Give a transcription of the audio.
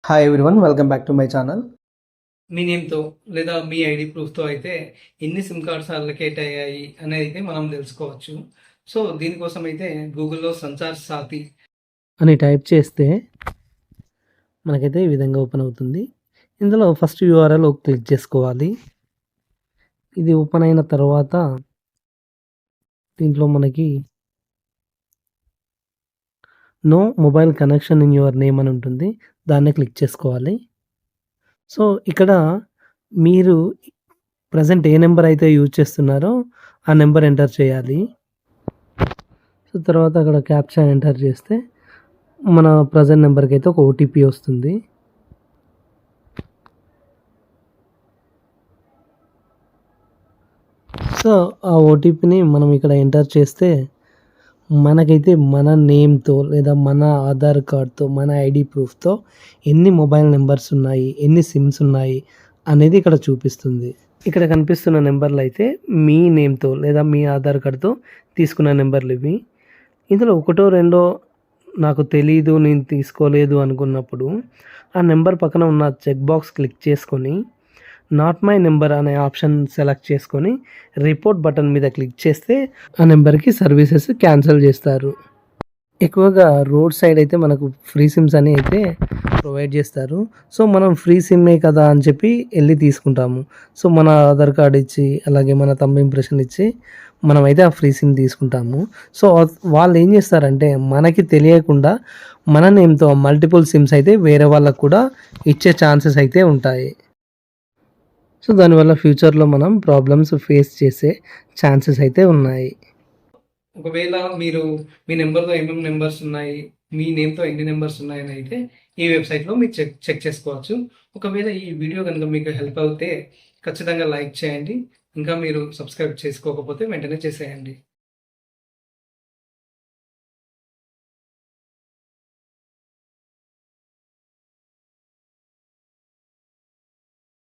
Hi everyone, welcome back to my channel. మీ నేమ్తో లేదా మీ ఐడి ప్రూఫ్తో అయితే ఎన్ని సిమ్ కార్డ్స్ అలొకేట్ అయ్యాయి అనేది అయితే మనం తెలుసుకోవచ్చు. సో దీనికోసం అయితే గూగుల్లో సంచార్ సాతి అని టైప్ చేస్తే మనకైతే ఈ విధంగా ఓపెన్ అవుతుంది. ఇందులో ఫస్ట్ యూఆర్ఎల్ క్లిక్ చేసుకోవాలి. ఇది ఓపెన్ అయిన తర్వాత దీంట్లో మనకి no mobile connection in your name అని ఉంటుంది. దాన్ని క్లిక్ చేసుకోవాలి. సో ఇక్కడ మీరు ప్రజెంట్ ఏ నెంబర్ అయితే యూజ్ చేస్తున్నారో ఆ నెంబర్ ఎంటర్ చేయాలి. సో తర్వాత అక్కడ క్యాప్చా ఎంటర్ చేస్తే మన ప్రజెంట్ నెంబర్కి అయితే ఒక ఓటీపీ వస్తుంది. సో ఆ ఓటీపీని మనం ఇక్కడ ఎంటర్ చేస్తే మనకైతే మన నేమ్తో లేదా మన ఆధార్ కార్డ్తో మన ఐడి ప్రూఫ్తో ఎన్ని మొబైల్ నెంబర్స్ ఉన్నాయి, ఎన్ని సిమ్స్ ఉన్నాయి అనేది ఇక్కడ చూపిస్తుంది. ఇక్కడ కనిపిస్తున్న నెంబర్లు అయితే మీ నేమ్తో లేదా మీ ఆధార్ కార్డ్తో తీసుకున్న నెంబర్లు ఇవి. ఇందులో ఒకటో రెండో నాకు తెలీదు, నేను తీసుకోలేదు అనుకున్నప్పుడు ఆ నెంబర్ పక్కన ఉన్న చెక్ బాక్స్ క్లిక్ చేసుకొని నాట్ మై నెంబర్ అనే ఆప్షన్ సెలెక్ట్ చేసుకొని రిపోర్ట్ బటన్ మీద క్లిక్ చేస్తే ఆ నెంబర్కి సర్వీసెస్ క్యాన్సిల్ చేస్తారు. ఎక్కువగా రోడ్ సైడ్ అయితే మనకు ఫ్రీ సిమ్స్ అని అయితే ప్రొవైడ్ చేస్తారు. సో మనం ఫ్రీ సిమ్మే కదా అని చెప్పి వెళ్ళి తీసుకుంటాము. సో మన ఆధార్ కార్డ్ ఇచ్చి అలాగే మన థంబ్ ఇంప్రెషన్ ఇచ్చి మనమైతే ఆ ఫ్రీ సిమ్ తీసుకుంటాము. సో వాళ్ళు ఏం చేస్తారంటే మనకి తెలియకుండా మన నేమ్తో మల్టిపుల్ సిమ్స్ అయితే వేరే వాళ్ళకు కూడా ఇచ్చే ఛాన్సెస్ అయితే ఉంటాయి. సో దానివల్ల ఫ్యూచర్లో మనం ప్రాబ్లమ్స్ ఫేస్ చేసే ఛాన్సెస్ అయితే ఉన్నాయి. ఒకవేళ మీరు మీ నెంబర్తో ఏమేమి నెంబర్స్ ఉన్నాయి, మీ నేమ్తో ఎన్ని నెంబర్స్ ఉన్నాయని అయితే ఈ వెబ్సైట్లో మీరు చెక్ చేసుకోవచ్చు. ఒకవేళ ఈ వీడియో కనుక మీకు హెల్ప్ అవుతే ఖచ్చితంగా లైక్ చేయండి. ఇంకా మీరు సబ్స్క్రైబ్ చేసుకోకపోతే వెంటనే చేసేయండి.